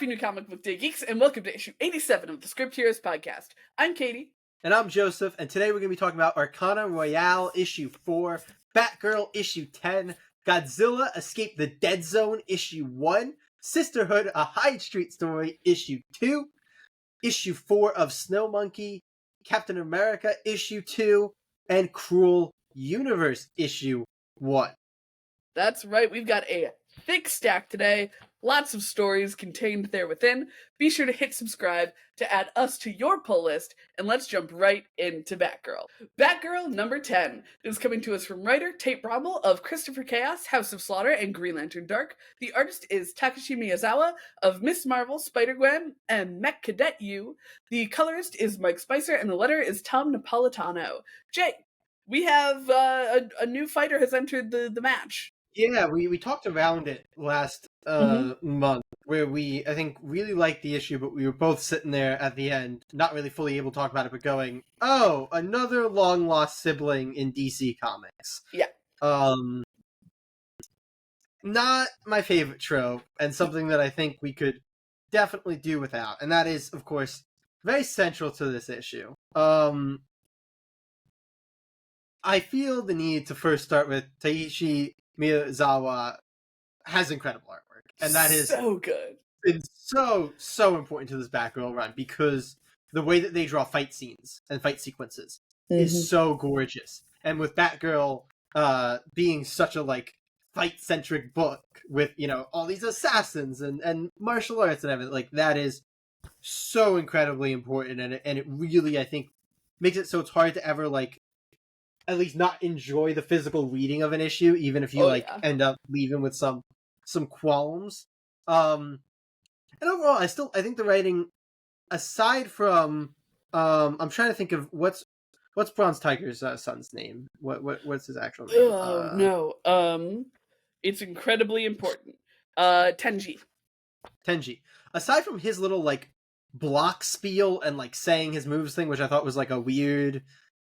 Happy New Comic Book Day, geeks, and welcome to issue 87 of the Script Heroes podcast. I'm Katie. And I'm Joseph, and today we're going to be talking about Arcana Royale, issue 4, Batgirl, issue 10, Godzilla, Escape the Dead Zone, issue 1, Sisterhood, a Hyde Street story, issue 2, issue 4 of Snow Monkey, Captain America, issue 2, and Cruel Universe, issue 1. That's right, we've got a thick stack today. Lots of stories contained there within. Be sure to hit subscribe to add us to your pull list, and let's jump right into Batgirl. Batgirl number 10 is coming to us from writer Tate Brommel of Christopher Chaos, House of Slaughter, and Green Lantern Dark. The artist is Takashi Miyazawa of Miss Marvel, Spider-Gwen, and Mech Cadet U. The colorist is Mike Spicer, and the letterer is Tom Napolitano. Jay, we have a new fighter has entered the match. Yeah, we talked around it last month, where we, I think, really liked the issue, but we were both sitting there at the end, not really fully able to talk about it, but going, oh, another long-lost sibling in DC Comics. Yeah. Not my favorite trope, and something that I think we could definitely do without, and that is, of course, very central to this issue. I feel the need to first start with Taishi Miyazawa has incredible artwork, and that is so good. Been so important to this Batgirl run, because the way that they draw fight scenes and fight sequences is so gorgeous. And with Batgirl being such a fight-centric book with, all these assassins and martial arts and everything, that is so incredibly important, and it really, I think, makes it so it's hard to ever at least not enjoy the physical reading of an issue, even if you end up leaving with some qualms. And overall, I think the writing, aside from, I'm trying to think of what's Bronze Tiger's son's name. What's his actual name? No. It's incredibly important. Tenji. Aside from his little block spiel and saying his moves thing, which I thought was a weird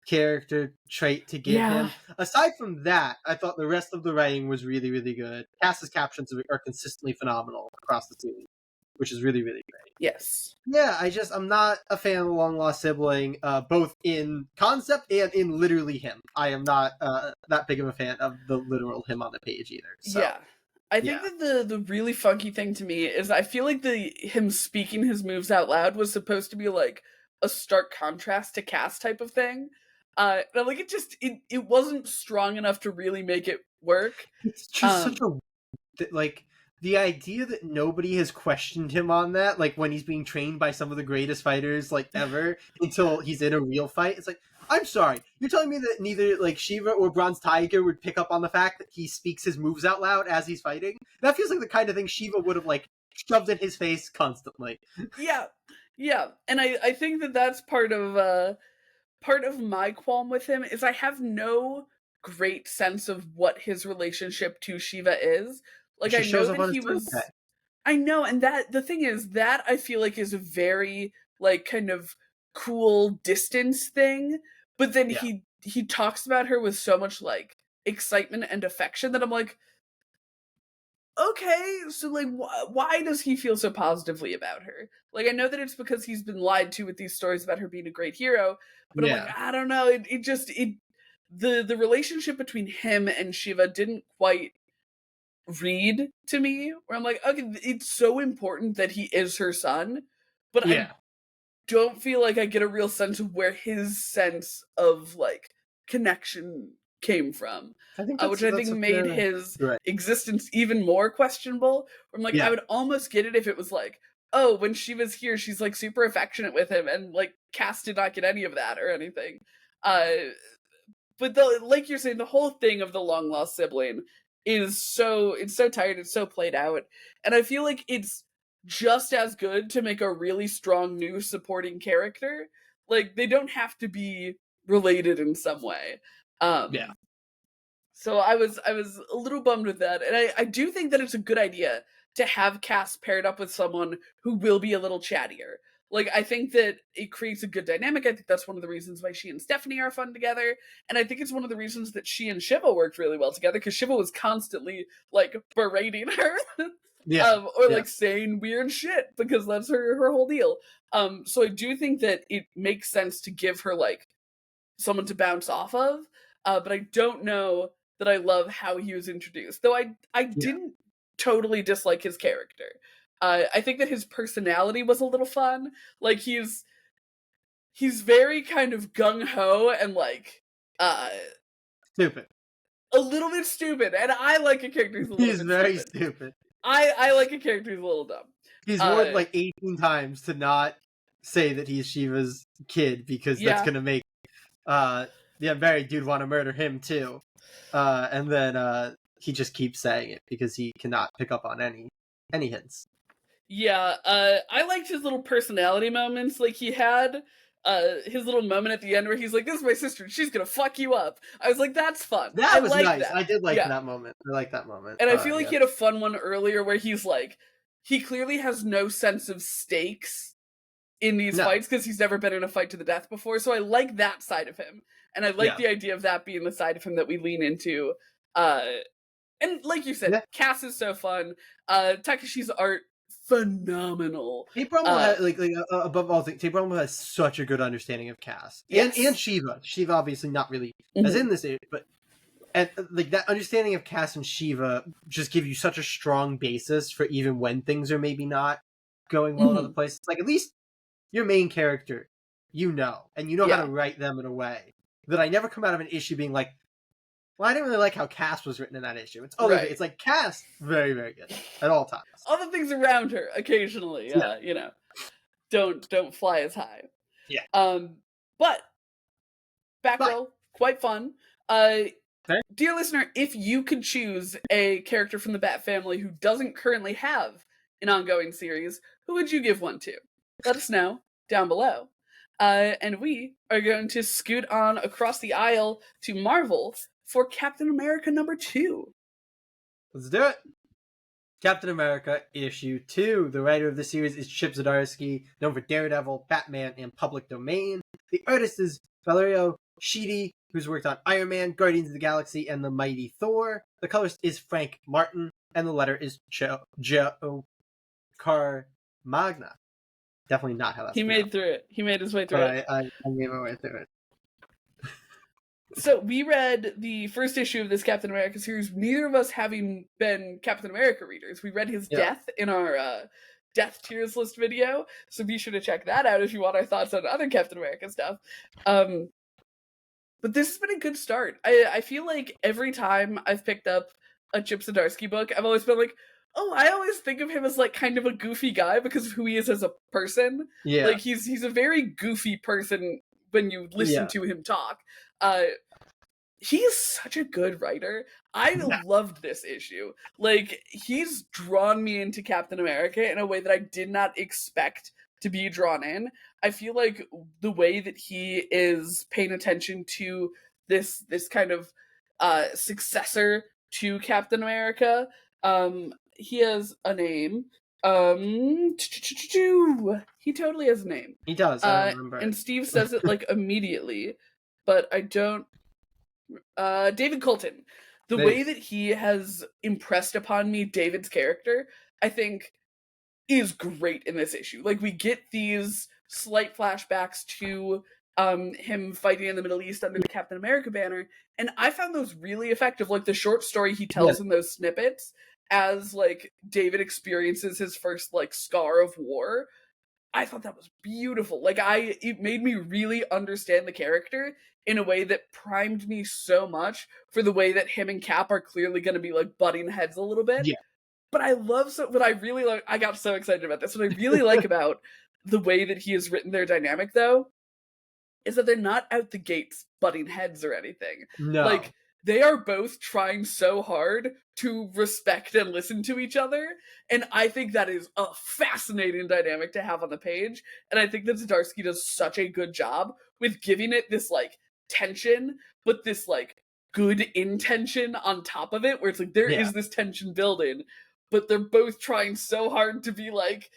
character trait to give him. Aside from that, I thought the rest of the writing was really, really good. Cass's captions are consistently phenomenal across the series, which is really, really great. Yes. Yeah, I'm not a fan of the long lost sibling, both in concept and in literally him. I am not that big of a fan of the literal him on the page either. So, yeah. I think that the really funky thing to me is I feel like him speaking his moves out loud was supposed to be a stark contrast to Cass type of thing. And it wasn't strong enough to really make it work. It's just such a the idea that nobody has questioned him on that, when he's being trained by some of the greatest fighters ever, until he's in a real fight. It's I'm sorry, you're telling me that neither Shiva or Bronze Tiger would pick up on the fact that he speaks his moves out loud as he's fighting? That feels like the kind of thing Shiva would have shoved in his face constantly. Yeah, and I think that that's part of my qualm with him is I have no great sense of what his relationship to Shiva is. I know that he was... I know, and that, the thing is, that I feel is a very, kind of cool distance thing, but then he talks about her with so much, excitement and affection that I'm okay, so, why does he feel so positively about her? I know that it's because he's been lied to with these stories about her being a great hero, but I'm I don't know, the relationship between him and Shiva didn't quite read to me, where I'm okay, it's so important that he is her son, but I don't feel I get a real sense of where his sense of, connection came from, which I think made his existence even more questionable. I'm I would almost get it if it was oh, when she was here, she's super affectionate with him, and Cass did not get any of that or anything. But you're saying, the whole thing of the long lost sibling is so tired, it's so played out, and I feel it's just as good to make a really strong new supporting character. They don't have to be related in some way. So I was a little bummed with that, and I do think that it's a good idea to have Cass paired up with someone who will be a little chattier. I think that it creates a good dynamic. I think that's one of the reasons why she and Stephanie are fun together, and I think it's one of the reasons that she and Shiva worked really well together, because Shiva was constantly berating her. or like saying weird shit because that's her whole deal. So I do think that it makes sense to give her like someone to bounce off of, but I don't know that I love how he was introduced. Though I didn't totally dislike his character. I think that his personality was a little fun. Like he's very kind of gung ho and like stupid. A little bit stupid, and I like a character who's a little bit stupid. He's very stupid. I like a character who's a little dumb. He's warned like 18 times to not say that he's Shiva's kid because that's gonna make the unmarried dude want to murder him too. And then he just keeps saying it because he cannot pick up on any hints. Yeah, I liked his little personality moments. Like he had his little moment at the end where he's like, "This is my sister, and she's gonna fuck you up." I was like, "That's fun." That was nice. That. I did like that moment. I like that moment. And I feel like he had a fun one earlier where he's like, he clearly has no sense of stakes in these fights because he's never been in a fight to the death before. So I like that side of him, and I like the idea of that being the side of him that we lean into. And like you said, Cass is so fun. Takeshi's art, phenomenal. Tate Bromwell has, like above all things, Tate Bromwell has such a good understanding of Cass and Shiva. Shiva obviously not really as in this area, but like that understanding of Cass and Shiva just give you such a strong basis for even when things are maybe not going well in other places. Like at least your main character, and you know how to write them in a way that I never come out of an issue being like, well, I didn't really like how Cass was written in that issue. It's it's like Cass, very, very good at all times. Other things around her, occasionally, you know, don't fly as high. Yeah. But Batgirl, quite fun. Dear listener, if you could choose a character from the Bat family who doesn't currently have an ongoing series, who would you give one to? Let us know down below. And we are going to scoot on across the aisle to Marvel for Captain America #2. Let's do it. Captain America issue 2. The writer of the series is Chip Zdarsky, known for Daredevil, Batman, and Public Domain. The artist is Valerio Schiti, who's worked on Iron Man, Guardians of the Galaxy, and The Mighty Thor. The colorist is Frank Martin, and the letter is Joe Carmagna. Definitely not how that's He made through it. He made his way through it. I made my way through it. So we read the first issue of this Captain America series, neither of us having been Captain America readers. We read his death in our death tiers list video, so be sure to check that out if you want our thoughts on other Captain America stuff. But this has been a good start. I feel like every time I've picked up a Chip Zdarsky book, I've always been like, oh, I always think of him as like kind of a goofy guy because of who he is as a person. Yeah. Like he's a very goofy person when you listen to him talk. He's such a good writer. I loved this issue. Like, he's drawn me into Captain America in a way that I did not expect to be drawn in. I feel like the way that he is paying attention to this kind of successor to Captain America, he has a name. He totally has a name. He does, I remember. And Steve says it like immediately, but I don't. David Colton. The way that he has impressed upon me David's character, I think, is great in this issue. Like, we get these slight flashbacks to him fighting in the Middle East under the Captain America banner, and I found those really effective. Like, the short story he tells in those snippets as, like, David experiences his first, like, scar of war, I thought that was beautiful. Like, it made me really understand the character in a way that primed me so much for the way that him and Cap are clearly going to be, like, butting heads a little bit. Yeah. But I got so excited about this. What I really like about the way that he has written their dynamic, though, is that they're not out the gates butting heads or anything. No. Like, they are both trying so hard to respect and listen to each other, and I think that is a fascinating dynamic to have on the page, and I think that Zdarsky does such a good job with giving it this, like, tension, but this, like, good intention on top of it, where it's like, there is this tension building, but they're both trying so hard to be, like,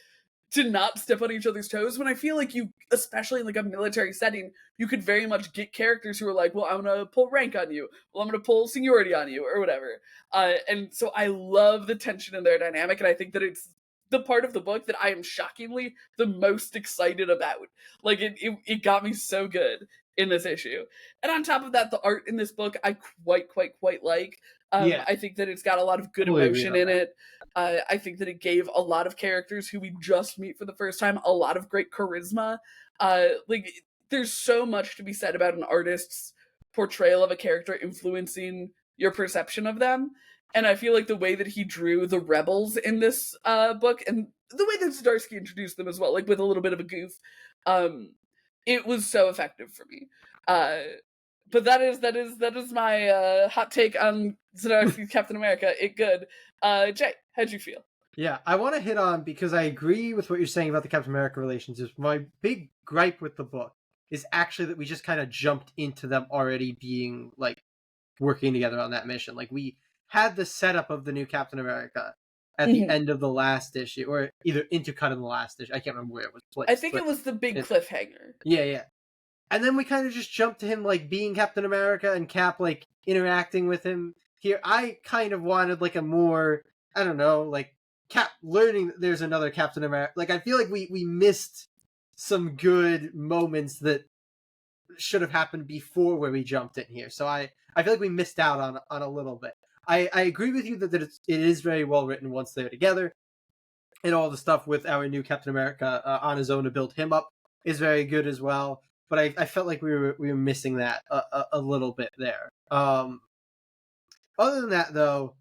to not step on each other's toes, when I feel like you, especially in like a military setting, you could very much get characters who are like, well, I'm gonna pull rank on you, well, I'm gonna pull seniority on you, or whatever. And so I love the tension in their dynamic, and I think that it's the part of the book that I am shockingly the most excited about. Like it got me so good in this issue. And on top of that, the art in this book I quite like. Yeah, I think that it's got a lot of good totally agree emotion on in that. it. I think that it gave a lot of characters who we just meet for the first time a lot of great charisma. Like, there's so much to be said about an artist's portrayal of a character influencing your perception of them. And I feel like the way that he drew the rebels in this book, and the way that Zdarsky introduced them as well, like with a little bit of a goof, it was so effective for me. But that is my hot take on Zdarsky's Captain America. It good. Jay, how'd you feel? Yeah, I want to hit on, because I agree with what you're saying about the Captain America relationships. My big gripe with the book is actually that we just kind of jumped into them already being like working together on that mission. Like, we had the setup of the new Captain America at the end of the last issue, or either intercut in the last issue. I can't remember where it was placed. I think it was the big cliffhanger. Yeah. And then we kind of just jumped to him like being Captain America and Cap like interacting with him here. I kind of wanted like a more, I don't know, like Cap learning that there's another Captain America. Like, I feel like we missed some good moments that should have happened before where we jumped in here. So I feel like we missed out on a little bit. I agree with you that it is very well written once they're together, and all the stuff with our new Captain America on his own to build him up is very good as well. But I felt like we were missing that a little bit there. Other than that, though,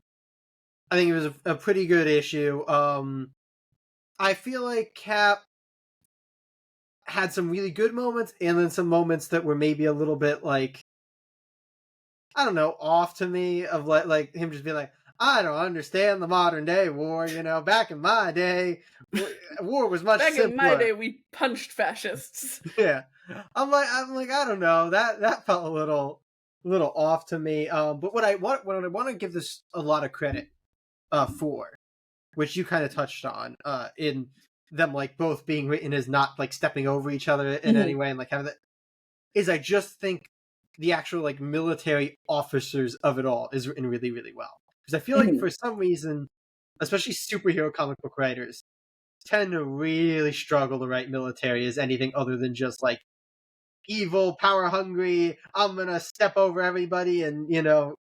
I think it was a pretty good issue. I feel like Cap had some really good moments, and then some moments that were maybe a little bit like, I don't know, off to me, of like him just being like, I don't understand the modern day war. You know, back in my day, war was much simpler. Back in my day, we punched fascists. Yeah, I'm like, I don't know. That felt a little off to me. But what I want to give this a lot of credit for, which you kind of touched on, in them like both being written as not like stepping over each other in any way, and like having that, is I just think the actual like military officers of it all is written really, really well. Because I feel like for some reason, especially superhero comic book writers tend to really struggle to write military as anything other than just like evil, power hungry, I'm gonna step over everybody and, you know,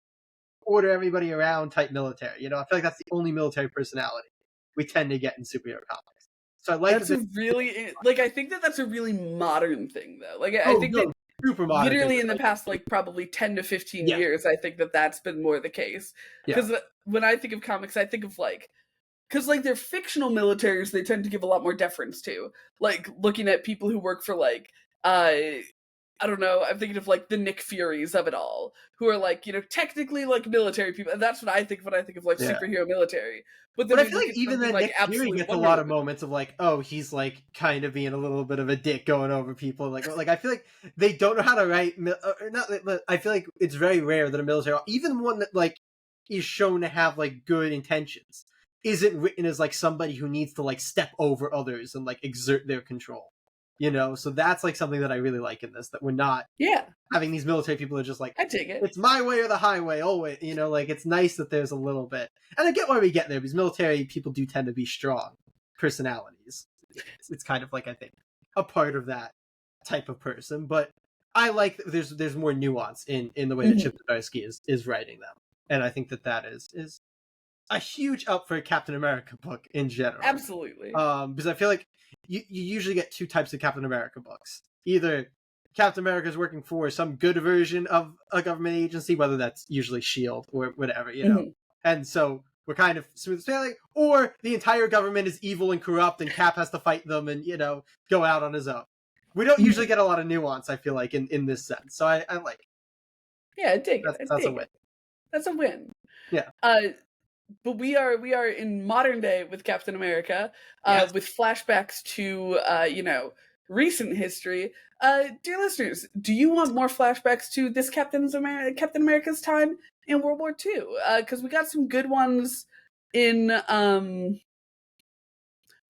order everybody around type military. You know, I feel like that's the only military personality we tend to get in superhero comics. So I like that's a really, like, I think that that's a really modern thing, though. Like, I think that super modern literally in the past, like, probably 10 to 15 years, I think that that's been more the case. Because when I think of comics, I think of, like, because, like, they're fictional militaries, they tend to give a lot more deference to. Like, looking at people who work for, like, I don't know, I'm thinking of, like, the Nick Furies of it all, who are, like, you know, technically, like, military people. And that's what I think of when I think of, like, superhero military. But I feel like even then, like, Nick Fury gets a lot of moments of, like, oh, he's, like, kind of being a little bit of a dick going over people. Like I feel like they don't know how to write, I feel like it's very rare that a military, even one that, like, is shown to have, like, good intentions, isn't written as, like, somebody who needs to, like, step over others and, like, exert their control. You know, so that's like something that I really like in this, that we're not having these military people who are just like, I take it, it's my way or the highway, always. You know, like, it's nice that there's a little bit, and I get why we get there, because military people do tend to be strong personalities. It's kind of like, I think, a part of that type of person, but I like that there's more nuance in the way that Chip Zdarsky is writing them, and I think that is a huge up for a Captain America book in general. Absolutely. Because I feel like you usually get two types of Captain America books. Either Captain America is working for some good version of a government agency, whether that's usually S.H.I.E.L.D. or whatever, you know. And so we're kind of smooth sailing, or the entire government is evil and corrupt and Cap has to fight them and, you know, go out on his own. We don't usually get a lot of nuance, I feel like, in this sense. So I like it. Yeah, I dig it. That's a win. That's a win. Yeah. But we are in modern day with Captain America, with flashbacks to you know, recent history. Dear listeners, do you want more flashbacks to this Captain America's time in World War II? Because we got some good ones in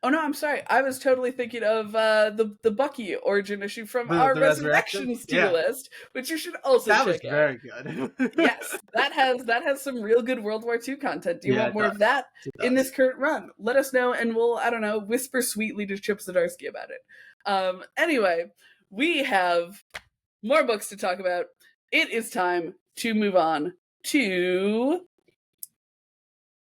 Oh no, I'm sorry. I was totally thinking of the Bucky origin issue from The our Resurrection? Resurrections tier Yeah. list, which you should also That was check out. very good. Yes, that has some real good World War II content. Do you Yeah, want it more of does. that It in this does. current run? Let us know, and we'll, I don't know, whisper sweetly to Chip Zdarsky about it. Anyway, we have more books to talk about. It is time to move on to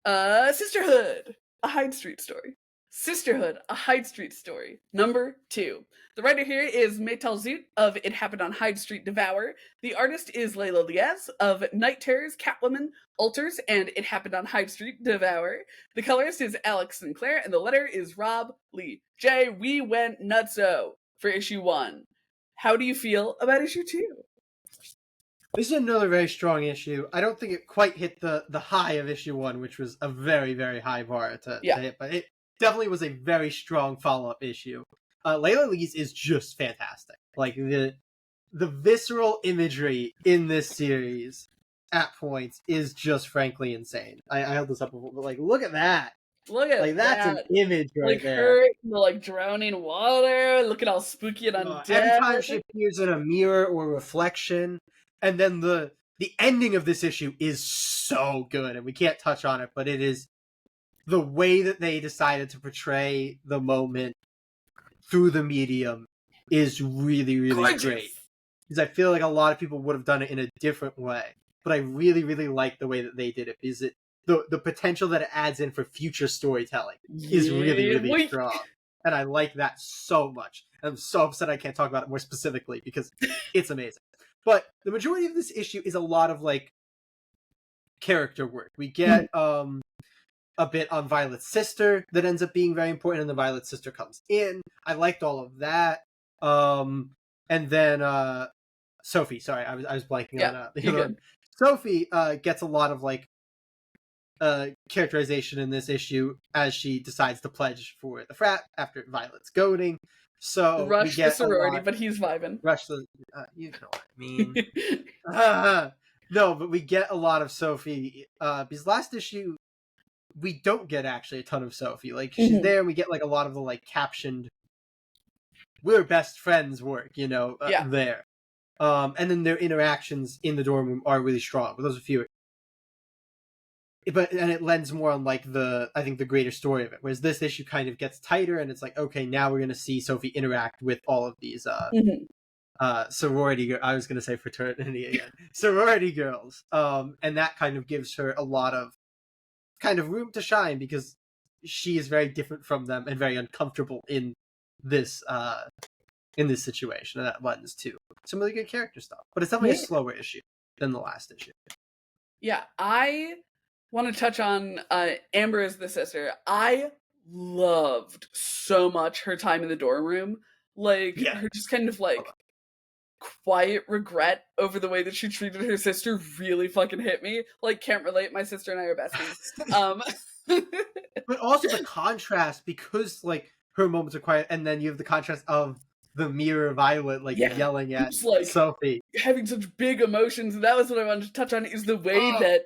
Sisterhood, a Hyde Street story. Sisterhood, a Hyde Street story. Number 2. The writer here is Metal Zoot of It Happened on Hyde Street Devour. The artist is Layla Liaz of Night Terrors, Catwoman, Alters, and It Happened on Hyde Street Devour. The colorist is Alex Sinclair, and the letter is Rob Lee. Jay, we went nutso for issue 1. How do you feel about issue 2? This is another very strong issue. I don't think it quite hit the high of issue 1, which was a very, very high bar to hit, but it definitely was a very strong follow-up issue. Layla Lee's is just fantastic. Like, the visceral imagery in this series at points is just frankly insane. I held this up before, but like, look at that. Look at like that's that. an image right like there. her in the drowning water, looking all spooky and undead. Every time she appears in a mirror or reflection, and then the ending of this issue is so good, and we can't touch on it, but it is the way that they decided to portray the moment through the medium is really, really Gorgeous. Great. Because I feel like a lot of people would have done it in a different way, but I really, really like the way that they did it, because the potential that it adds in for future storytelling is really, really strong. And I like that so much. And I'm so upset I can't talk about it more specifically, because it's amazing. But the majority of this issue is a lot of like character work. We get a bit on Violet's sister that ends up being very important, and the Violet's sister comes in. I liked all of that. And then Sophie, sorry, I was blanking on the other one. Sophie gets a lot of like characterization in this issue as she decides to pledge for the frat after Violet's goading. So Rush we get the sorority, but he's vibing. Rush the, you know what I mean. No, but we get a lot of Sophie. Because last issue, we don't get actually a ton of Sophie. Like, she's there, and we get like a lot of the like captioned "we're best friends" work, there. And then their interactions in the dorm room are really strong, but those are fewer. And it lends more on like I think the greater story of it. Whereas this issue kind of gets tighter, and it's like, okay, now we're gonna see Sophie interact with all of these sorority. I was gonna say fraternity again, sorority girls. And that kind of gives her a lot of kind of room to shine, because she is very different from them and very uncomfortable in this situation, and that lends to some really good character stuff. But it's definitely a slower issue than the last issue. Yeah, I want to touch on Amber as the sister. I loved so much her time in the dorm room. Like, her just kind of like quiet regret over the way that she treated her sister really fucking hit me. Like, can't relate, my sister and I are besties. But also the contrast, because like her moments are quiet, and then you have the contrast of the mirror Violet yelling at Sophie, having such big emotions. And that was what I wanted to touch on, is the way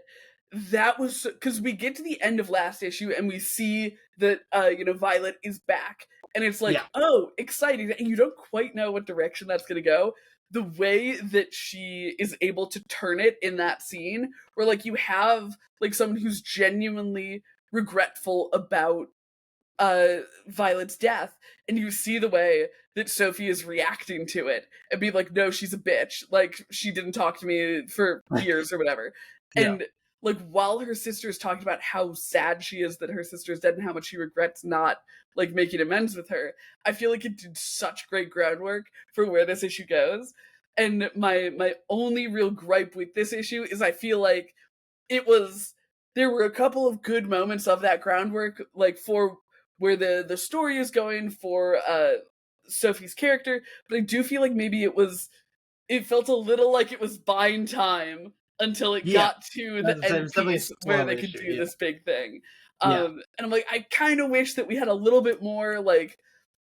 that was, because we get to the end of last issue and we see that Violet is back, and it's like, oh, exciting, and you don't quite know what direction that's gonna go. The way that she is able to turn it in that scene, where like you have like someone who's genuinely regretful about Violet's death, and you see the way that Sophie is reacting to it and be like, no, she's a bitch, like she didn't talk to me for years or whatever. And like, while her sister is talking about how sad she is that her sister is dead and how much she regrets not like making amends with her, I feel like it did such great groundwork for where this issue goes. And my only real gripe with this issue is I feel like there were a couple of good moments of that groundwork, like for where the story is going for Sophie's character, but I do feel like maybe it felt a little like it was buying time until it got to the end piece where they could do this big thing. And I'm like, I kind of wish that we had a little bit more, like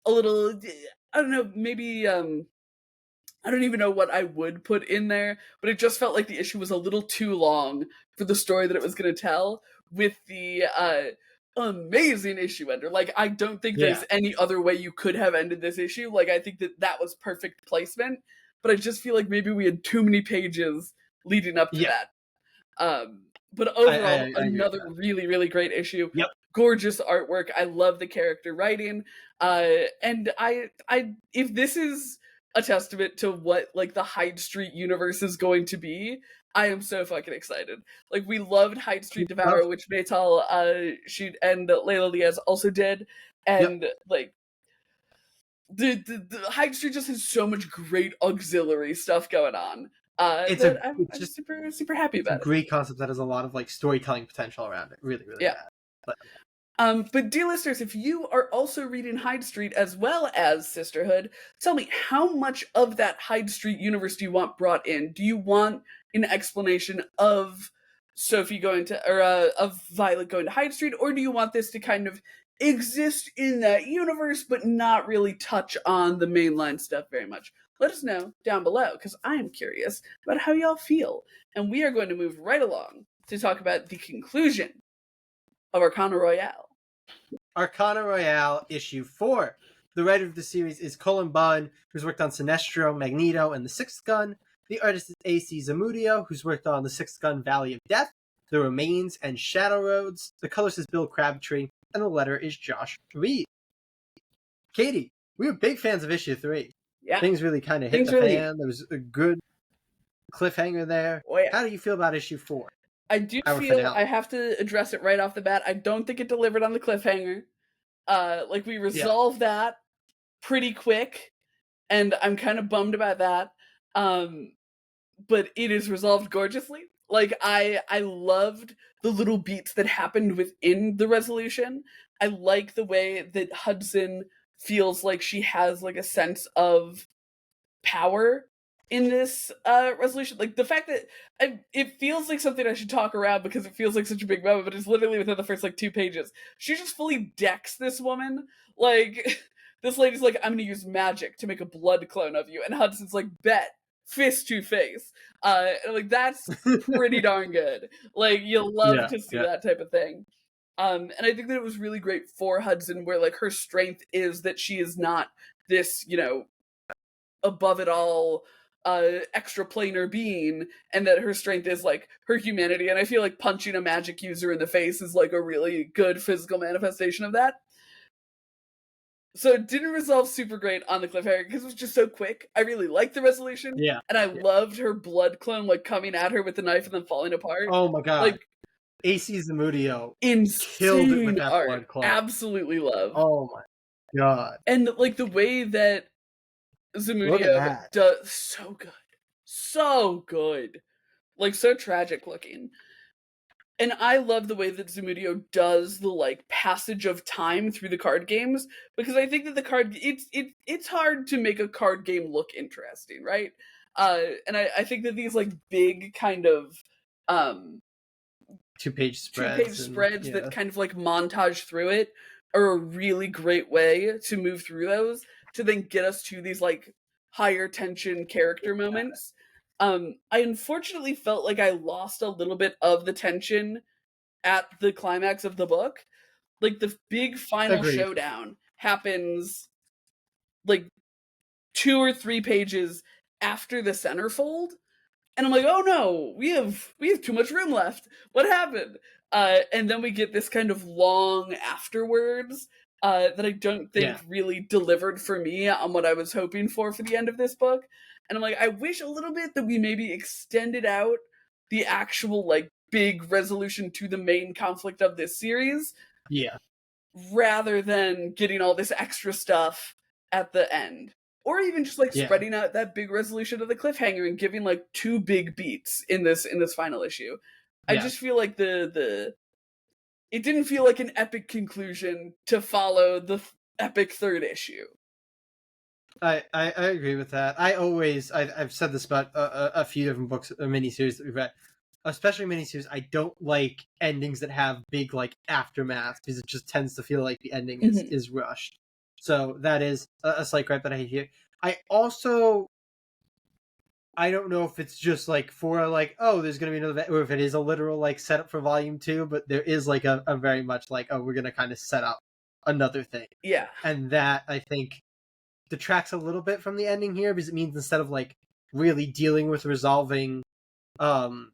a little, I don't know, maybe I don't even know what I would put in there, but it just felt like the issue was a little too long for the story that it was going to tell, with the amazing issue ender. Like, I don't think there's any other way you could have ended this issue. Like, I think that was perfect placement, but I just feel like maybe we had too many pages leading up to that. But overall, another really, really great issue. Yep. Gorgeous artwork. I love the character writing. And I if this is a testament to what like the Hyde Street universe is going to be, I am so fucking excited. Like, we loved Hyde Street Devourer, which Maytal and Layla Diaz also did, and like the Hyde Street just has so much great auxiliary stuff going on. I'm just super happy about it. Great concept that has a lot of like storytelling potential around it. Really, really bad. But dear listeners, if you are also reading Hyde Street as well as Sisterhood, tell me, how much of that Hyde Street universe do you want brought in? Do you want an explanation of Sophie going to, or of Violet going to Hyde Street, or do you want this to kind of exist in that universe but not really touch on the mainline stuff very much? Let us know down below, because I am curious about how y'all feel. And we are going to move right along to talk about the conclusion of Arcana Royale. Arcana Royale issue 4. The writer of the series is Cullen Bunn, who's worked on Sinestro, Magneto, and The Sixth Gun. The artist is A.C. Zamudio, who's worked on The Sixth Gun, Valley of Death, The Remains, and Shadow Roads. The colorist is Bill Crabtree, and the letter is Josh Reed. Katie, we were big fans of issue 3. Yeah. Things really kind of hit the fan. There was a good cliffhanger there. Oh, yeah. How do you feel about issue 4? I do feel I have to address it right off the bat. I don't think it delivered on the cliffhanger. Like, we resolved that pretty quick, and I'm kind of bummed about that. But it is resolved gorgeously. Like, I loved the little beats that happened within the resolution. I like the way that Hudson feels like she has like a sense of power in this resolution. Like, the fact that it feels like something I should talk around because it feels like such a big moment, but it's literally within the first like 2 pages. She just fully decks this woman. Like, this lady's like, I'm gonna use magic to make a blood clone of you, and Hudson's like, bet, fist to face. And like, that's pretty darn good. Like, you'll love to see that type of thing. And I think that it was really great for Hudson, where like her strength is that she is not this, you know, above it all extraplanar being, and that her strength is like her humanity. And I feel like punching a magic user in the face is like a really good physical manifestation of that. So it didn't resolve super great on the cliffhanger because it was just so quick. I really liked the resolution. And I loved her blood clone like coming at her with the knife and then falling apart. Oh my god. Like, A.C. Zamudio killed it with that art. blood clone. Absolutely love. Oh my god. And like the way that Zamudio does, so good, like so tragic looking. And I love the way that Zamudio does the like passage of time through the card games, because I think that the card it's hard to make a card game look interesting, right? And I think that these like big kind of 2-page spreads that kind of like montage through it are a really great way to move through those to then get us to these like higher tension character moments. I unfortunately felt like I lost a little bit of the tension at the climax of the book. Like, the big final showdown happens like 2 or 3 pages after the centerfold, and I'm like, oh no, we have too much room left. What happened? And then we get this kind of long afterwards that I don't think really delivered for me on what I was hoping for the end of this book. And I'm like, I wish a little bit that we maybe extended out the actual like big resolution to the main conflict of this series. Rather than getting all this extra stuff at the end. Or even just like spreading out that big resolution of the cliffhanger and giving like 2 big beats in this final issue. I just feel like it didn't feel like an epic conclusion to follow the epic 3rd issue. I agree with that. I've said this about a few different books or miniseries that we've read, especially miniseries. I don't like endings that have big like aftermath, because it just tends to feel like the ending is rushed. So that is a slight gripe that I hate here. I I don't know if it's just like for like, oh, there's gonna be another, or if it is a literal like setup for volume 2, but there is like a very much like, oh, we're gonna kind of set up another thing. Yeah. And that, I think, detracts a little bit from the ending here, because it means instead of like really dealing with resolving Hudson.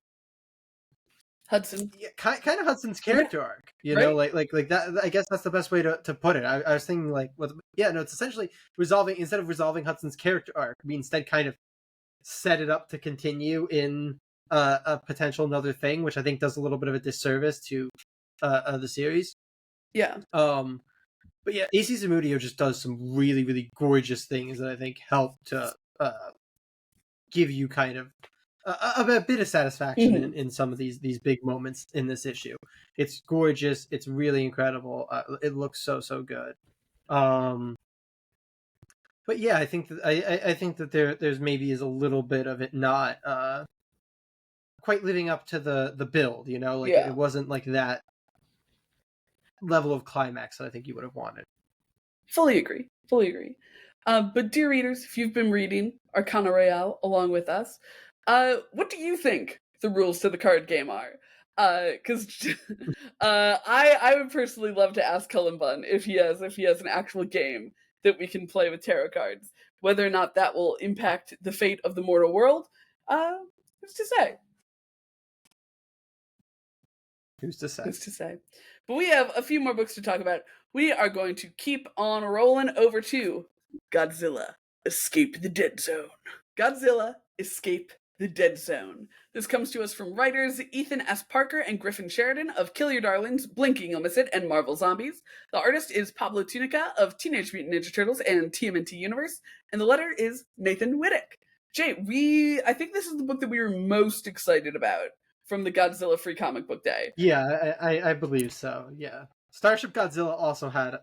Yeah, kind of Hudson's character arc, you know, like that. I guess that's the best way to put it. I was thinking like, it's essentially resolving, instead of resolving Hudson's character arc, we instead kind of set it up to continue in a potential another thing, which I think does a little bit of a disservice to the series. Yeah. But yeah, AC Zamudio just does some really, really gorgeous things that I think help to give you kind of a bit of satisfaction in some of these big moments in this issue. It's gorgeous. It's really incredible. It looks so good. But yeah, I think that I think that there's maybe is a little bit of it not quite living up to the build. You know, like it wasn't like that level of climax that I think you would have wanted. Fully agree. But dear readers, if you've been reading Arcana Royale along with us, what do you think the rules to the card game are? Because I would personally love to ask Cullen Bunn if he has an actual game that we can play with tarot cards. Whether or not that will impact the fate of the mortal world, who's to say? Who's to say? But we have a few more books to talk about. We are going to keep on rolling over to Godzilla, Escape the Dead Zone. Godzilla, Escape the Dead Zone. This comes to us from writers Ethan S. Parker and Griffin Sheridan of Kill Your Darlings, Blinking You'll Miss It, and Marvel Zombies. The artist is Pablo Tunica of Teenage Mutant Ninja Turtles and TMNT Universe, and the letter is Nathan Wittick. Jay, I think this is the book that we were most excited about from the Godzilla Free Comic Book Day. Yeah, I believe so, yeah. Starship Godzilla also had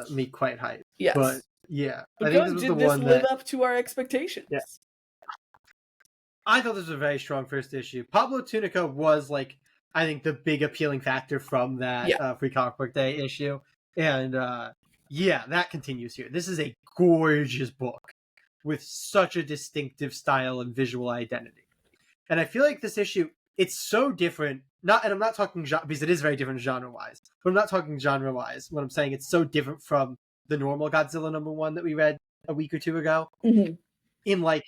me quite hyped. Yes. But yeah, I think this was the one that... Did this live up to our expectations? Yeah. I thought this was a very strong first issue. Pablo Tunica was, like, I think the big appealing factor from that Free Comic Book Day issue. And that continues here. This is a gorgeous book with such a distinctive style and visual identity. And I feel like this issue, it's so different. And I'm not talking because it is very different genre-wise. But I'm not talking genre-wise. What I'm saying, it's so different from the normal Godzilla #1 that we read a week or two ago. In, like,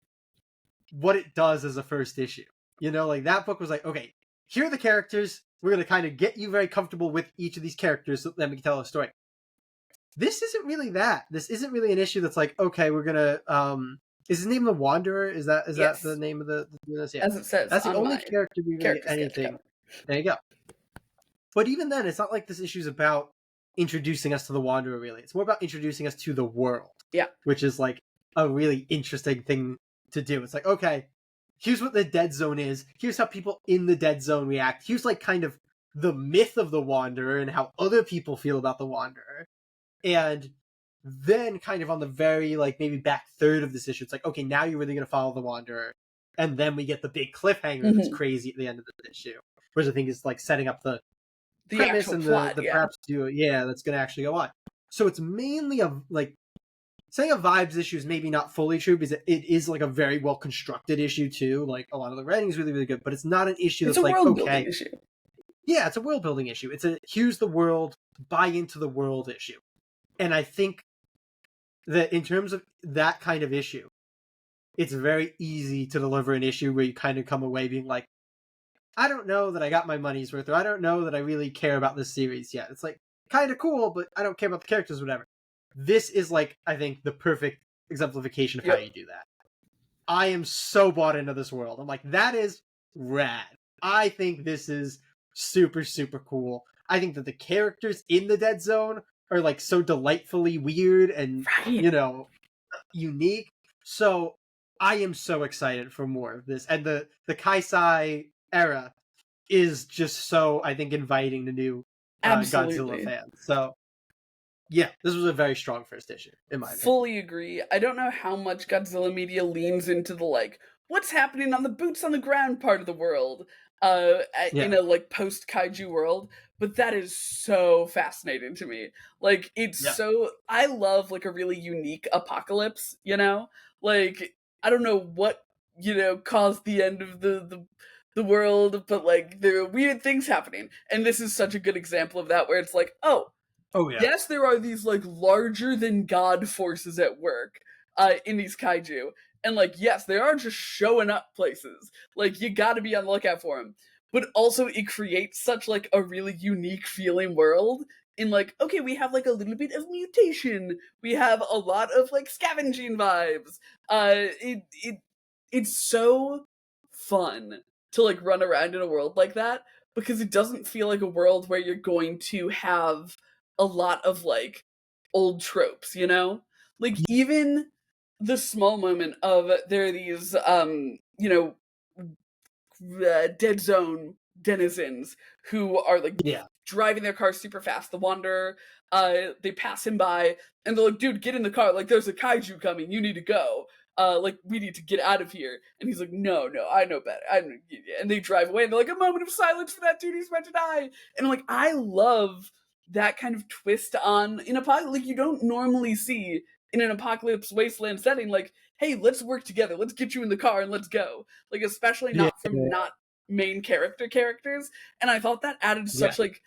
what it does as a first issue. You know, like, that book was like, okay, here are the characters. We're going to kind of get you very comfortable with each of these characters so then we can tell a story. This isn't really that. This isn't really an issue that's like, okay, we're going to... is his name the Wanderer? Is that the name of the yeah. As it says, that's the only character we really get anything. There you go. But even then, it's not like this issue's about introducing us to the Wanderer, really. It's more about introducing us to the world. Yeah. Which is like a really interesting thing to do. It's like, okay, here's what the Dead Zone is. Here's how people in the Dead Zone react. Here's like kind of the myth of the Wanderer and how other people feel about the Wanderer. And then kind of on the very, like, maybe back third of this issue, it's like, okay, now you're really going to follow the Wanderer. And then we get the big cliffhanger that's crazy at the end of the issue. Which I think is, like, setting up the premise and plot, the perhaps that's going to actually go on. So it's mainly saying a vibes issue is maybe not fully true because it is, like, a very well constructed issue too. Like, a lot of the writing is really, really good, but it's not an issue that's like, okay. Issue. Yeah, it's a world building issue. It's a here's the world, buy into the world issue. And I think that in terms of that kind of issue, it's very easy to deliver an issue where you kind of come away being like, I don't know that I got my money's worth, or I don't know that I really care about this series yet. It's like, kind of cool, but I don't care about the characters or whatever. This is, like, I think, the perfect exemplification of how you do that. I am so bought into this world. I'm like, that is rad. I think this is super, super cool. I think that the characters in the Dead Zone are, like, so delightfully weird and, you know, unique. So I am so excited for more of this. And the Kaisai era is just so, I think, inviting to new Godzilla fans. So, yeah, this was a very strong first issue, in my opinion. Fully agree. I don't know how much Godzilla media leans into the, like, what's happening on the boots on the ground part of the world in a, like, post-kaiju world, but that is so fascinating to me. Like, it's so... I love, like, a really unique apocalypse, you know? Like, I don't know what cause the end of the world, but like there are weird things happening. And this is such a good example of that, where it's like, oh yeah, yes, there are these like larger than God forces at work in these kaiju, and like yes, they are just showing up places. Like you got to be on the lookout for them. But also, it creates such like a really unique feeling world. In like, okay, we have like a little bit of mutation. We have a lot of like scavenging vibes. It's so fun to like run around in a world like that, because it doesn't feel like a world where you're going to have a lot of like old tropes, like even the small moment of there are these dead zone denizens who are like yeah, driving their car super fast. The Wanderer, they pass him by and they're like, dude, get in the car, like there's a kaiju coming, you need to go, like we need to get out of here. And he's like, no, I know better. And they drive away and they're like, a moment of silence for that dude, he's about to die. And I'm like, I love that kind of twist on in apocalypse, like you don't normally see in an apocalypse wasteland setting. Like, hey, let's work together, let's get you in the car and let's go. Like especially yeah, not from not main characters. And I thought that added yeah, such like,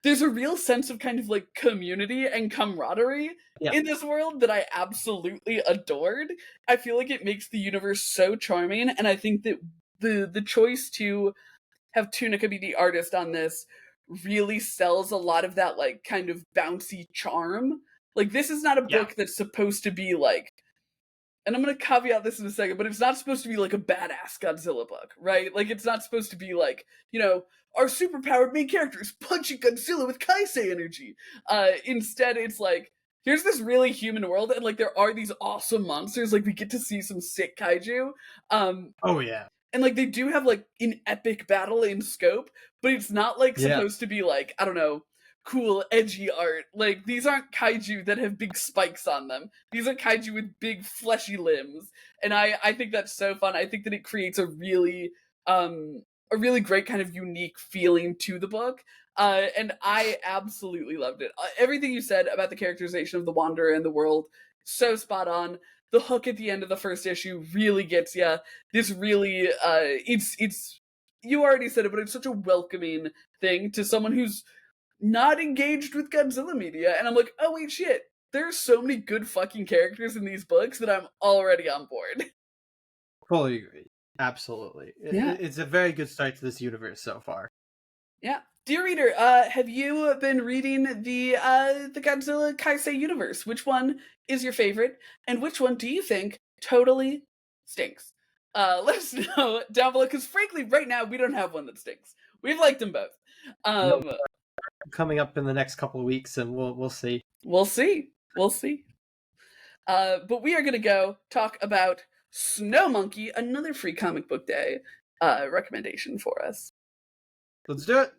there's a real sense of kind of like community and camaraderie yeah, in this world that I absolutely adored. I feel like it makes the universe so charming, and I think that the choice to have Tunica be the artist on this really sells a lot of that like kind of bouncy charm. Like this is not a yeah, book that's supposed to be like, and I'm gonna caveat this in a second, but it's not supposed to be like a badass Godzilla book, right? Like it's not supposed to be like, our superpowered main character is punching Godzilla with Kaisei energy. Instead, it's like, here's this really human world, and like there are these awesome monsters. Like we get to see some sick kaiju. oh yeah, And like they do have like an epic battle in scope, but it's not like yeah, supposed to be like, I don't know, cool edgy art. Like these aren't kaiju that have big spikes on them. These are kaiju with big fleshy limbs. And I think that's so fun. I think that it creates a really great kind of unique feeling to the book. And I absolutely loved it. Everything you said about the characterization of the Wanderer and the world, so spot on. The hook at the end of the first issue really gets you. This really, it's you already said it, but it's such a welcoming thing to someone who's not engaged with Godzilla media. And I'm like, oh wait, shit. There's so many good fucking characters in these books that I'm already on board. fully agree. Absolutely, Yeah. it's a very good start to this universe so far. Yeah. Dear reader, have you been reading the Godzilla Kaisei universe? Which one is your favorite, and which one do you think totally stinks? Let us know down below, because frankly, right now we don't have one that stinks. We've liked them both. No, coming up in the next couple of weeks, and we'll see. We'll see. We'll see. But we are gonna go talk about Snow Monkey, another free comic book day recommendation for us. Let's do it.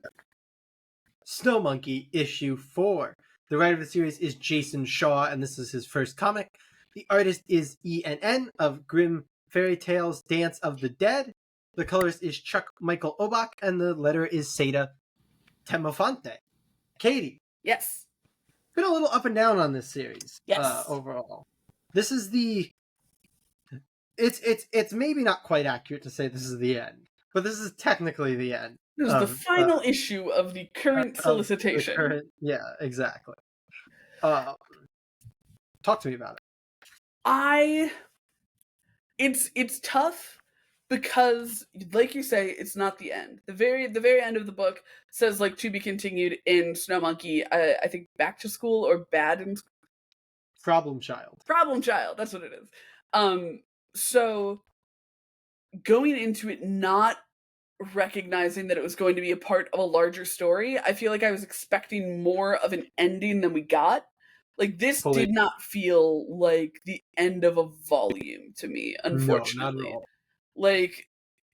Snow Monkey issue 4. The writer of the series is Jason Shaw, and this is his first comic. The artist is ENN of Grim Fairy Tales Dance of the Dead. The colorist is Chuck Michael Obach, and the letterer is Seda Temofonte. Katie. Yes. Been a little up and down on this series. Yes. Overall. This is the... It's maybe not quite accurate to say this is the end, but this is technically the end. This is the final issue of the current solicitation. Yeah, exactly. Talk to me about it. It's tough because, like you say, it's not the end. The very end of the book says like to be continued in Snow Monkey. I think Back to School or Bad in Problem Child. That's what it is. So going into it not recognizing that it was going to be a part of a larger story, I feel like I was expecting more of an ending than we got. Like this did not feel like the end of a volume to me, unfortunately. No, not at all. Like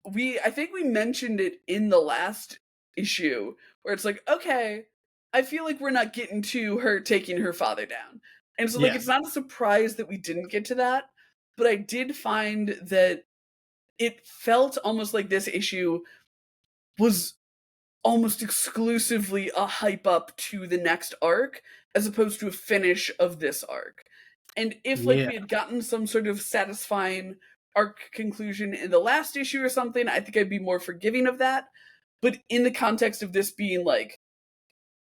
I think we mentioned it in the last issue where it's like, okay, I feel like we're not getting to her taking her father down. And so like it's not a surprise that we didn't get to that, but I did find that it felt almost like this issue was almost exclusively a hype up to the next arc as opposed to a finish of this arc. And if like we had gotten some sort of satisfying arc conclusion in the last issue or something, I think I'd be more forgiving of that. But in the context of this being like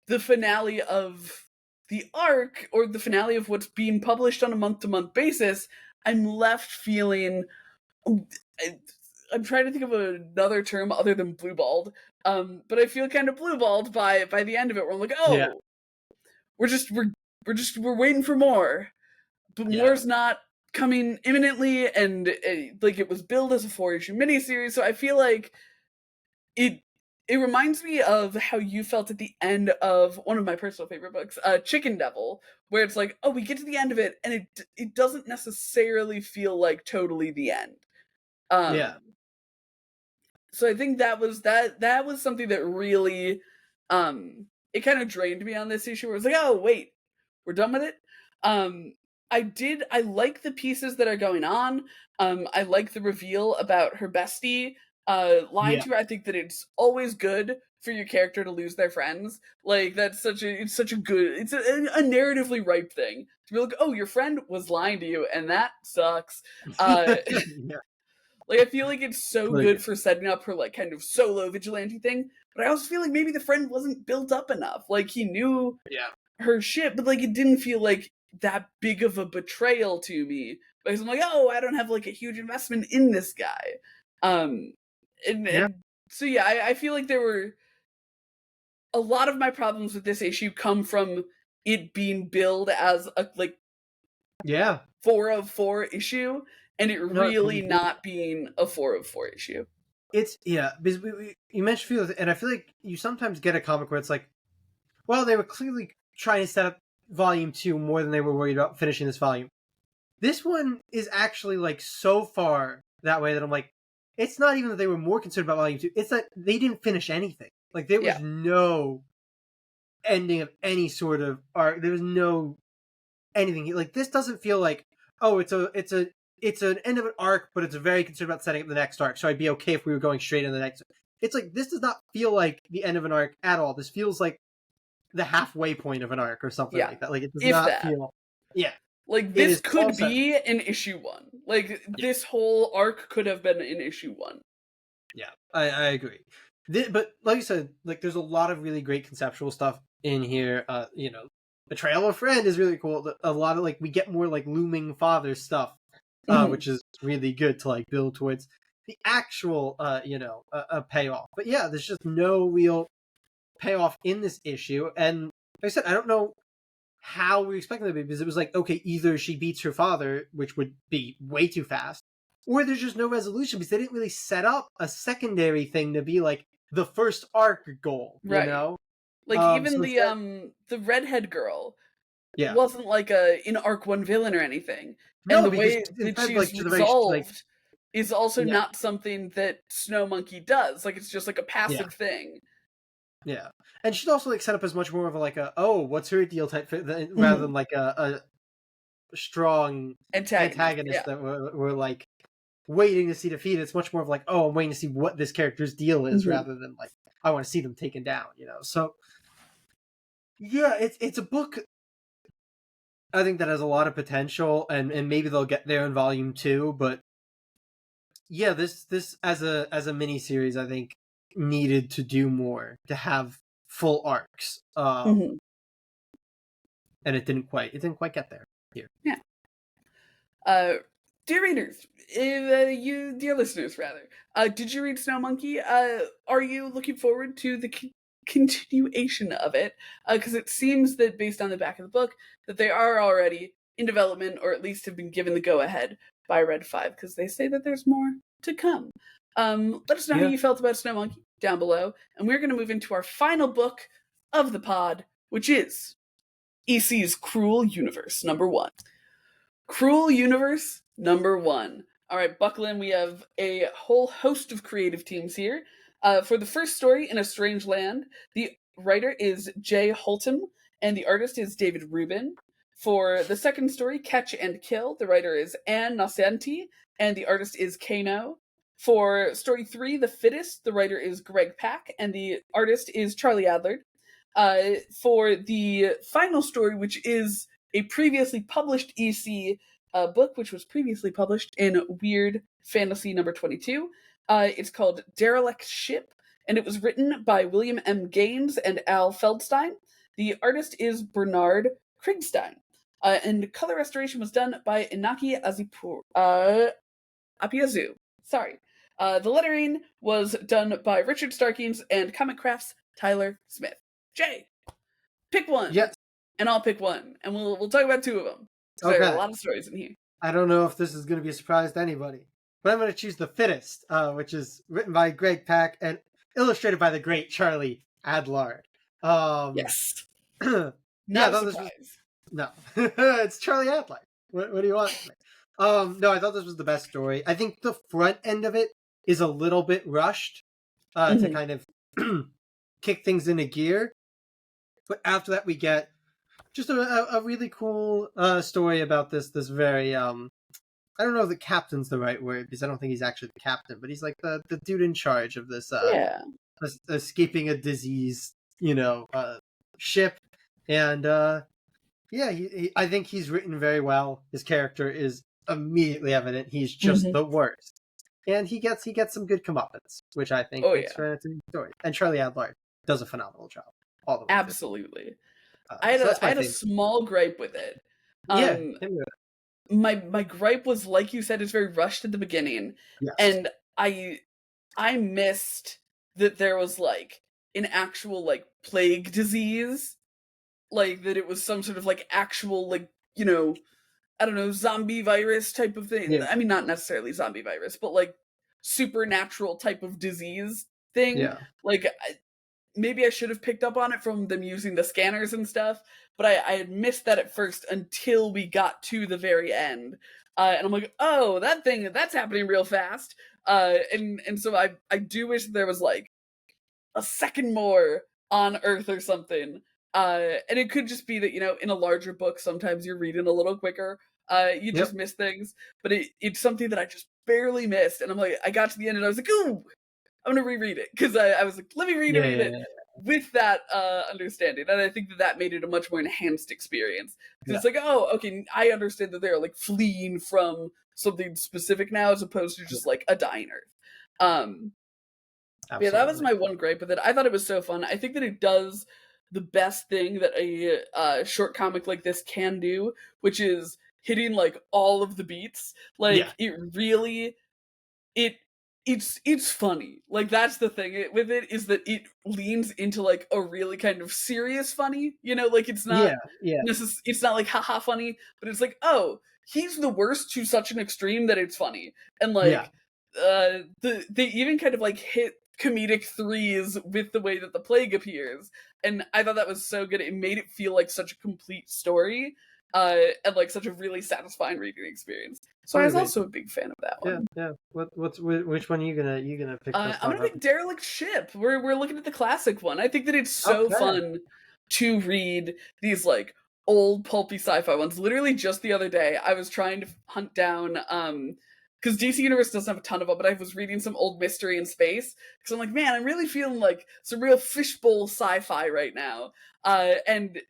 the finale of the arc, or the finale of what's being published on a month-to-month basis, I'm left feeling, I'm trying to think of another term other than blue-balled, but I feel kind of blue-balled by the end of it, where I'm like, oh, we're waiting for more, but more's not coming imminently, and like it was billed as a 4-issue miniseries, so I feel like it reminds me of how you felt at the end of one of my personal favorite books, Chicken Devil, where it's like, oh, we get to the end of it, and it doesn't necessarily feel like totally the end. So I think that was something that really, it kind of drained me on this issue, where it's like, oh wait, we're done with it. I like the pieces that are going on. I like the reveal about her bestie lying to her. I think that it's always good for your character to lose their friends. Like it's such a good, it's a narratively ripe thing to be like, oh, your friend was lying to you, and that sucks. Like I feel like it's so good for setting up her like kind of solo vigilante thing, but I also feel like maybe the friend wasn't built up enough. Like he knew her shit, but like it didn't feel like that big of a betrayal to me, because I'm like, oh, I don't have like a huge investment in this guy. And so I feel like there were a lot of my problems with this issue come from it being billed as a like 4 of 4 issue, and it really not being a 4 of 4 issue. It's because you mentioned feels, and I feel like you sometimes get a comic where it's like, well, they were clearly trying to set up volume 2 more than they were worried about finishing this volume. This one is actually like so far that way that I'm like, it's not even that they were more concerned about volume 2, it's that they didn't finish anything. Like there was no ending of any sort of arc. There was no anything. Like this doesn't feel like, oh, it's an end of an arc, but it's very concerned about setting up the next arc. So I'd be okay if we were going straight into the next. It's like this does not feel like the end of an arc at all. This feels like the halfway point of an arc or something like that. Like it does not feel. Like this could be in issue 1. Like this whole arc could have been in issue 1. Yeah, I agree. But like you said, like there's a lot of really great conceptual stuff in here. Betrayal of a Friend is really cool. A lot of like we get more like looming father stuff, which is really good to like build towards the actual a payoff. But yeah, there's just no real payoff in this issue. And like I said, I don't know how we expect them to be, because it was like, okay, either she beats her father, which would be way too fast, or there's just no resolution, because they didn't really set up a secondary thing to be like the first arc goal, you know? Like even the redhead girl wasn't like an arc 1 villain or anything. And the way that she's resolved is also not something that Snow Monkey does. Like it's just like a passive thing. Yeah, and she's also like set up as much more of a, like a, oh, what's her deal type rather than like a strong antagonist that we're like waiting to see defeated. It's much more of like, oh, I'm waiting to see what this character's deal is, rather than like I want to see them taken down, So yeah, it's a book I think that has a lot of potential, and maybe they'll get there in volume 2, but yeah, this as a mini series I think needed to do more to have full arcs. And it didn't quite get there here. Dear readers, dear listeners rather, did you read Snow Monkey? Are you looking forward to the continuation of it? Because it seems that based on the back of the book that they are already in development, or at least have been given the go ahead by Red 5, because they say that there's more to come. Let us know how you felt about Snow Monkey down below, and we're going to move into our final book of the pod, which is EC's Cruel Universe #1. Cruel Universe #1. All right, buckle in. We have a whole host of creative teams here. For the first story, In a Strange Land, the writer is Jay Holtum, and the artist is David Rubin. For the second story, Catch and Kill, the writer is Anne Nocenti, and the artist is Kano. For story 3, The Fittest, the writer is Greg Pak, and the artist is Charlie Adler. For the final story, which is a previously published EC book, which was previously published in Weird Fantasy number 22. It's called Derelict Ship, and it was written by William M. Gaines and Al Feldstein. The artist is Bernard Krigstein. And color restoration was done by Inaki Apiazu. Sorry. The lettering was done by Richard Starkings and Comic Crafts Tyler Smith. Jay, pick one. Yes. And I'll pick one. And we'll talk about two of them. Okay. There are a lot of stories in here. I don't know if this is going to be a surprise to anybody, but I'm going to choose The Fittest, which is written by Greg Pak and illustrated by the great Charlie Adlard. Yes. Not a surprise. No. It's Charlie Adlard. What do you want? No, I thought this was the best story. I think the front end of it is a little bit rushed to kind of kick things into gear. But after that, we get just a really cool story about this very I don't know if the captain's the right word, because I don't think he's actually the captain, but he's like the dude in charge of this escaping a disease, ship. And I think he's written very well. His character is immediately evident. He's just the worst. And he gets some good comeuppance, which I think makes for an entertaining story. And Charlie Adlard does a phenomenal job. All the way absolutely. I had a small gripe with it. My gripe was, like you said, it's very rushed at the beginning. Yes. And I missed that there was like an actual like plague disease. Like that it was some sort of like actual like, I don't know, zombie virus type of thing. Yeah. I mean, not necessarily zombie virus, but like supernatural type of disease thing. Yeah. Like maybe I should have picked up on it from them using the scanners and stuff, but I had missed that at first until we got to the very end. And I'm like, oh, that's happening real fast. And so I do wish there was like a second more on Earth or something. And it could just be that, in a larger book, sometimes you're reading a little quicker. You just miss things, but it's something that I just barely missed. And I'm like, I got to the end and I was like, ooh, I'm going to reread it. Cause I was like, let me read it with that, understanding. And I think that made it a much more enhanced experience. Cause it's like, oh, okay. I understand that they're like fleeing from something specific now, as opposed to just like a dying Earth. Yeah, that was my one gripe with it. I thought it was so fun. I think that it does the best thing that a short comic like this can do, which is hitting like all of the beats. Like it really, it's funny. Like that's the thing with it, is that it leans into like a really kind of serious funny. Like it's not it's not like haha funny, but it's like, oh, he's the worst to such an extreme that it's funny. And like they even kind of like hit comedic threes with the way that the plague appears, and I thought that was so good. It made it feel like such a complete story, and like such a really satisfying reading experience. So I was also a big fan of that one. Which one are you gonna pick? I'm gonna pick Derelict Ship. We're looking at the classic one. I think that it's so fun to read these like old pulpy sci-fi ones. Literally just the other day, I was trying to hunt down because DC Universe doesn't have a ton of them, but I was reading some old mystery in space. Because I'm like, man, I'm really feeling like some real fishbowl sci-fi right now. And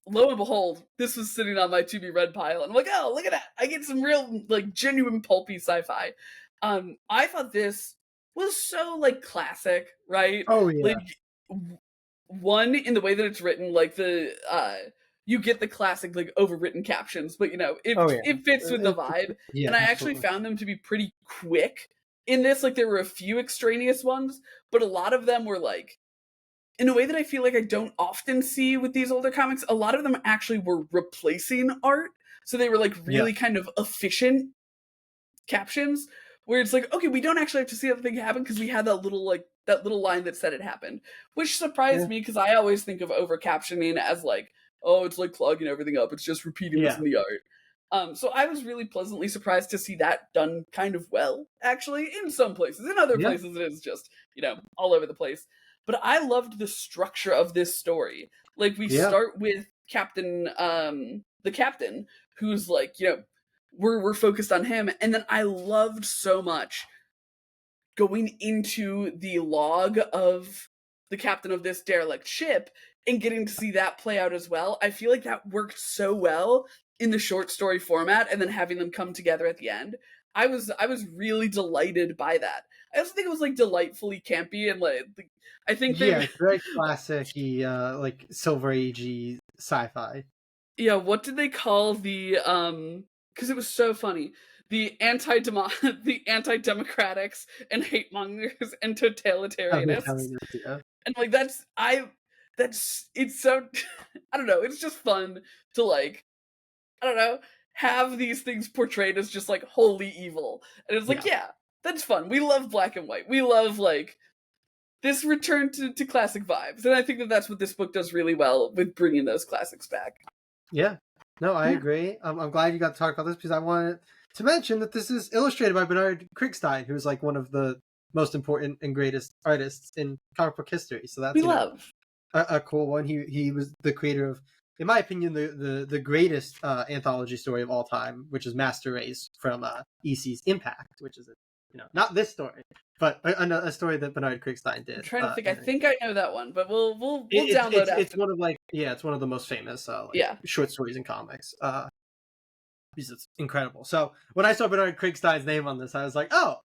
lo and behold, this was sitting on my to-be-read pile. And I'm like, oh, look at that. I get some real, like, genuine pulpy sci-fi. I thought this was so, like, classic, right? Oh, yeah. Like, one, in the way that it's written, like, you get the classic like overwritten captions, but it fits with the vibe. And I actually found them to be pretty quick in this. Like there were a few extraneous ones, but a lot of them were like, in a way that I feel like I don't often see with these older comics, a lot of them actually were replacing art. So they were like really kind of efficient captions, where it's like, okay, we don't actually have to see that thing happen because we had that little line that said it happened, which surprised me because I always think of over captioning as like, oh, it's like clogging everything up. It's just repeating what's in the art. So I was really pleasantly surprised to see that done kind of well, actually, in some places. In other places, it is just, all over the place. But I loved the structure of this story. Like, we start with the captain, who's like, we're focused on him. And then I loved so much going into the log of the captain of this derelict ship and getting to see that play out as well. I feel like that worked so well in the short story format and then having them come together at the end. I was really delighted by that. I also think it was like delightfully campy and like I think it's very classic-y, like Silver Age-y sci-fi. Yeah, what did they call the because it was so funny. The the anti-democrats and hate mongers and totalitarianists. Yeah. And like that's it's so I don't know, it's just fun to like I don't know, have these things portrayed as just like wholly evil. And it's like, yeah, that's fun. We love black and white. We love like this return to classic vibes. And I think that that's what this book does really well with bringing those classics back. Yeah. No, I agree. I'm glad you got to talk about this because I wanted to mention that this is illustrated by Bernard Krigstein, who's like one of the most important and greatest artists in comic book history. So that's a cool one. He was the creator of, in my opinion, the greatest anthology story of all time, which is Master Race from EC's Impact, which is not this story, but a story that Bernard Krigstein did. I'm trying to think. I think I know that one, but we'll download it. It's one of it's one of the most famous short stories in comics. Because it's incredible. So when I saw Bernard Krigstein's name on this, I was like, oh,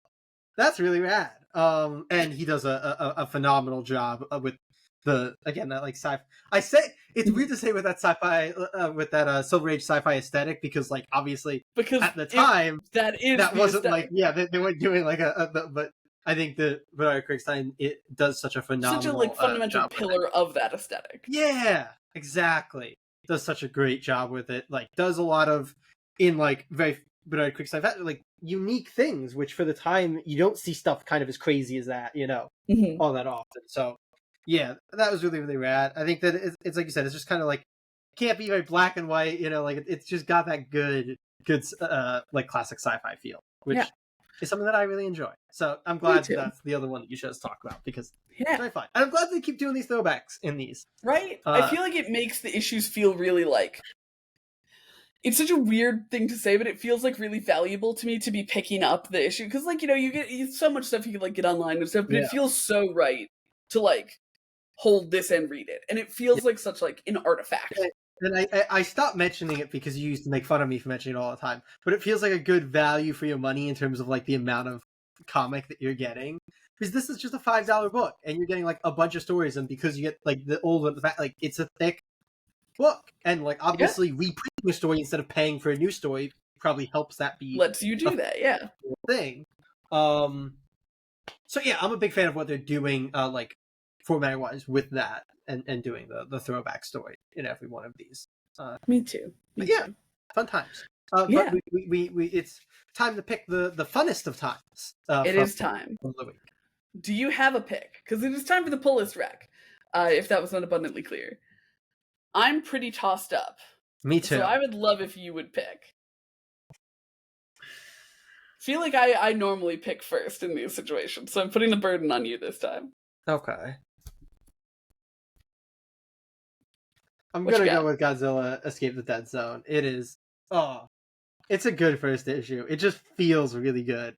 that's really rad. And he does a phenomenal job with that like sci-fi. I say it's weird to say with that sci-fi with that Silver Age sci-fi aesthetic because like obviously at the time that wasn't aesthetic. Like they weren't doing like but I think that Bernard Krigstein does such a phenomenal fundamental pillar of that aesthetic. Yeah, exactly. Does such a great job with it. Like does a lot of in like very Bernard Krigstein like unique things, which for the time you don't see stuff kind of as crazy as that, all that often. So yeah, that was really, really rad. I think that it's like you said, it's just kind of like can't be very black and white, like it's just got that good like classic sci-fi feel, which is something that I really enjoy. So I'm glad that's the other one that you should talk about because it's very fun. And I'm glad they keep doing these throwbacks in these. Right? I feel like it makes the issues feel really like it's such a weird thing to say, but it feels like really valuable to me to be picking up the issue because like you get so much stuff you can like get online and stuff, but it feels so right to like hold this and read it, and it feels like such like an artifact. And I stopped mentioning it because you used to make fun of me for mentioning it all the time, but it feels like a good value for your money in terms of like the amount of comic that you're getting, because this is just a $5 book and you're getting like a bunch of stories, and because you get like the old like it's a thick book, and like obviously reprinting a story instead of paying for a new story probably helps that be lets you do that thing. So yeah, I'm a big fan of what they're doing like format wise with that and doing the throwback story in every one of these. Me too. Fun times. But we it's time to pick the funnest of times. It is time. Of the week. Do you have a pick? Because it is time for the pull list rec. If that was not abundantly clear, I'm pretty tossed up. Me too. So I would love if you would pick. Feel like I normally pick first in these situations, so I'm putting the burden on you this time. Okay. I'm going to go with Godzilla Escape the Dead Zone. It is, it's a good first issue. It just feels really good.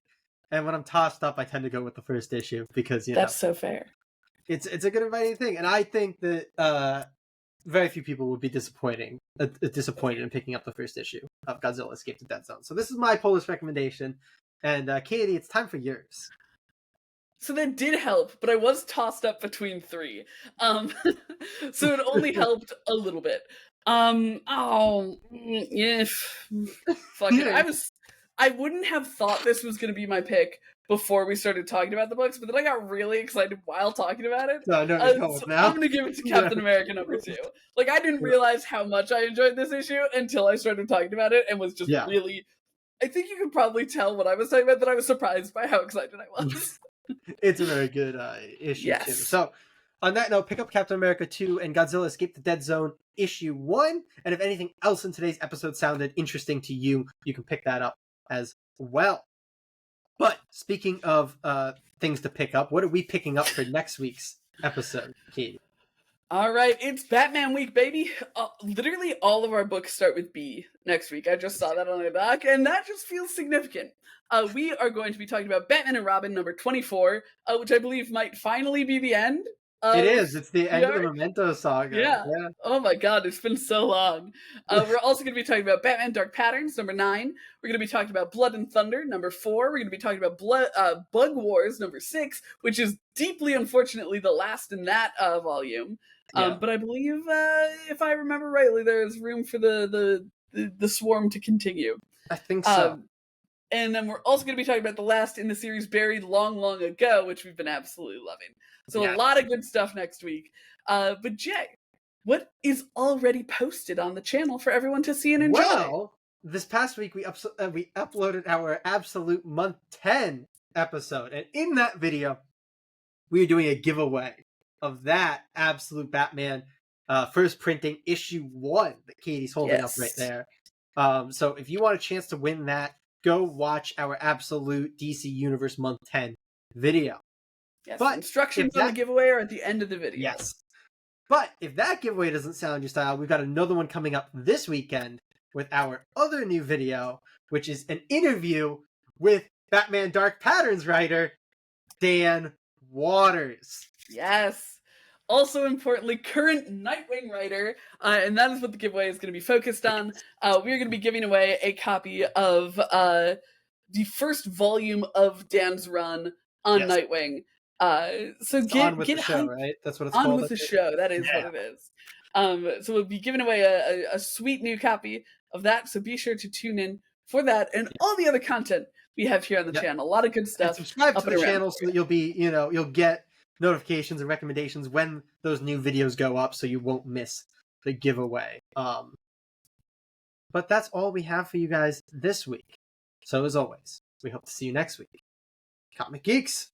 And when I'm tossed up, I tend to go with the first issue because, that's so fair. It's a good inviting thing. And I think that very few people would be disappointed in picking up the first issue of Godzilla Escape the Dead Zone. So this is my pull list recommendation. And Katie, it's time for yours. So that did help, but I was tossed up between three. So it only helped a little bit. Fuck it. I wouldn't have thought this was going to be my pick before we started talking about the books, but then I got really excited while talking about it. So I'm going to give it to Captain America #2. Like, I didn't realize how much I enjoyed this issue until I started talking about it and was just really... I think you could probably tell when I was talking about that I was surprised by how excited I was. It's a very good issue too. So on that note, pick up Captain America 2 and Godzilla Escape the Dead Zone issue 1. And if anything else in today's episode sounded interesting to you, you can pick that up as well. But speaking of things to pick up, what are we picking up for next week's episode, Katie? All right, it's Batman week, baby. Literally all of our books start with B next week. I just saw that on the doc, and that just feels significant. We are going to be talking about Batman and Robin #24, which I believe might finally be the end. It of is. It's the the end of the arc. Memento saga. Yeah. Yeah. Oh my god, it's been so long. We're also going to be talking about Batman Dark Patterns, number 9. We're going to be talking about Blood and Thunder, number 4. We're going to be talking about Bug Wars, number 6, which is deeply, unfortunately, the last in that volume. Yeah. But I believe, if I remember rightly, there is room for the swarm to continue. I think so. And then we're also going to be talking about the last in the series Buried Long, Long Ago, which we've been absolutely loving. So Yeah. a lot of good stuff next week. But Jay, what is already posted on the channel for everyone to see and enjoy? Well, this past week we uploaded our Absolute Month 10 episode. And in that video, we are doing a giveaway of that Absolute Batman first printing issue 1 that Katie's holding up right there. So if you want a chance to win that, go watch our Absolute DC Universe Month 10 video. Yes, but instructions on the giveaway are at the end of the video. Yes. But if that giveaway doesn't sound your style, we've got another one coming up this weekend with our other new video, which is an interview with Batman Dark Patterns writer Dan Waters. Yes. Also importantly, current Nightwing writer, and that is what the giveaway is going to be focused on. We're going to be giving away a copy of the first volume of Dan's run on Nightwing. So it's get on with the show, right? That's what it's on called. with the show. That is what it is. So we'll be giving away a sweet new copy of that. So be sure to tune in for that and all the other content we have here on the channel. A lot of good stuff. And subscribe to the channel so that you'll get notifications and recommendations when those new videos go up, so you won't miss the giveaway. But that's all we have for you guys this week. So as always, we hope to see you next week. Comic Geeks!